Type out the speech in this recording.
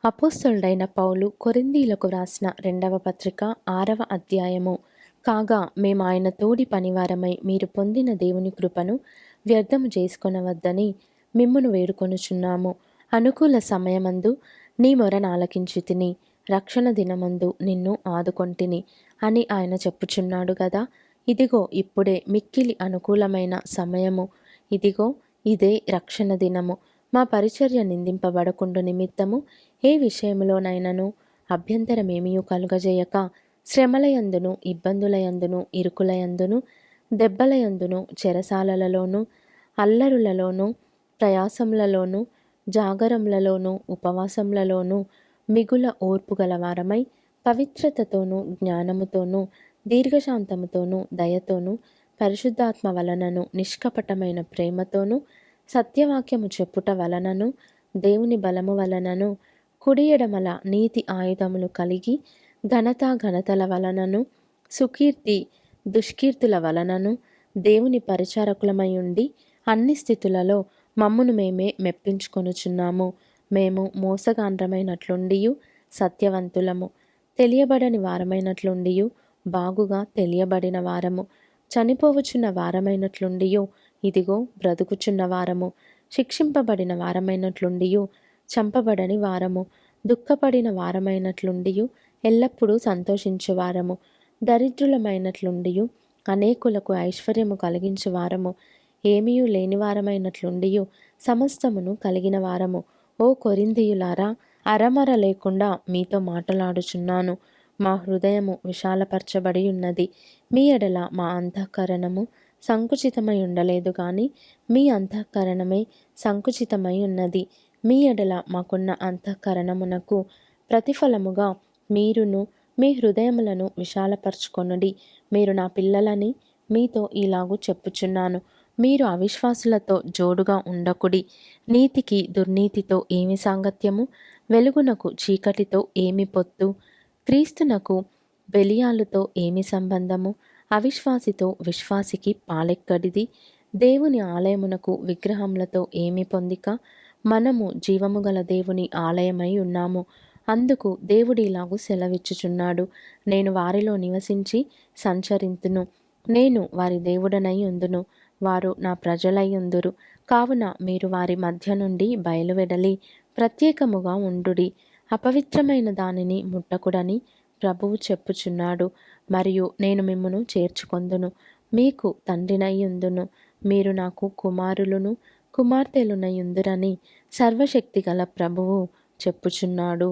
అపోస్తలుడైన పౌలు కొరింథీయులకు వ్రాసిన 2వ పత్రిక 6వ అధ్యాయము. కాగా మేము ఆయన తోడి పనివారమై మీరు పొందిన దేవుని కృపను వ్యర్థము చేసుకొనవద్దని మిమ్మును వేడుకొనుచున్నాము. అనుకూల సమయమందు నీ మొరనాలకించితిని, రక్షణ దినమందు నిన్ను ఆదుకొంటిని అని ఆయన చెప్పుచున్నాడు గదా. ఇదిగో ఇప్పుడే మిక్కిలి అనుకూలమైన సమయము, ఇదిగో ఇదే రక్షణ దినము. మా పరిచర్య నిందింపబడకుండు నిమిత్తము ఏ విషయములోనైనను అభ్యంతరమేమియూ కలుగజేయక శ్రమలయందును, ఇబ్బందులయందును, ఇరుకులయందును, దెబ్బలయందును, చెరసాలలలోను, అల్లరులలోను, ప్రయాసములలోను, జాగరములలోను, ఉపవాసములలోను మిగుల ఓర్పు గలవారమై పవిత్రతతోనూ జ్ఞానముతోనూ దీర్ఘశాంతముతోనూ దయతోనూ పరిశుద్ధాత్మ వలనను నిష్కపటమైన ప్రేమతోనూ సత్యవాక్యము చెప్పుట వలనను దేవుని బలము వలనను కుడి ఎడమల నీతి ఆయుధములు కలిగి ఘనతల వలనను సుకీర్తి దుష్కీర్తుల వలనను దేవుని పరిచారకులమై ఉండి అన్ని స్థితులలో మమ్మును మేమే మెప్పించుకొనుచున్నాము. మేము మోసగాండ్రమైనట్లుండియు సత్యవంతులము, తెలియబడని వారమైనట్లుండియు బాగుగా తెలియబడిన వారము, చనిపోవచున్న వారమైనట్లుండియు ఇదిగో బ్రతుకుచున్న వారము, శిక్షింపబడిన వారమైనట్లుండియు చంపబడని వారము, దుఃఖపడిన వారమైనట్లుండియు ఎల్లప్పుడూ సంతోషించు వారము, దరిద్రులమైనట్లుండియు అనేకులకు ఐశ్వర్యము కలిగించు వారము, ఏమీయూ లేని వారమైనట్లుండియు సమస్తమును కలిగిన వారము. ఓ కొరింథీయులారా, అరమర లేకుండా మీతో మాటలాడుచున్నాను. మా హృదయము విశాలపరచబడి ఉన్నది. మీ ఎడల మా అంతఃకరణము సంకుచితమై ఉండలేదు గాని మీ అంతఃకరణమే సంకుచితమై ఉన్నది. మీ ఎడల మాకున్న అంతఃకరణమునకు ప్రతిఫలముగా మీరును మీ హృదయములను విశాలపరచుకొనుడి. మీరు నా పిల్లలని మీతో ఇలాగూ చెప్పుచున్నాను. మీరు అవిశ్వాసులతో జోడుగా ఉండకుడి. నీతికి దుర్నీతితో ఏమి సాంగత్యము? వెలుగునకు చీకటితో ఏమి పొత్తు? క్రీస్తునకు బెలియాలుతో ఏమి సంబంధము? అవిశ్వాసితో విశ్వాసికి పాలెక్కడిది? దేవుని ఆలయమునకు విగ్రహములతో ఏమి పొందిక? మనము జీవము గల దేవుని ఆలయమై ఉన్నాము. అందుకు దేవుడిలాగు సెలవిచ్చుచున్నాడు, నేను వారిలో నివసించి సంచరింతును, నేను వారి దేవుడనై ఉందును, వారు నా ప్రజలై ఉందురు. కావున మీరు వారి మధ్య నుండి బయలువెడలి ప్రత్యేకముగా ఉండుడి, అపవిత్రమైన దానిని ముట్టకుడని ప్రభువు చెప్పుచున్నాడు. మరియు నేను మిమ్మును చేర్చుకొందును, మీకు తండ్రినై ఉందును, మీరు నాకు కుమారులును కుమార్తెలునై ఉందురని సర్వశక్తిగల ప్రభువు చెప్పుచున్నాడు.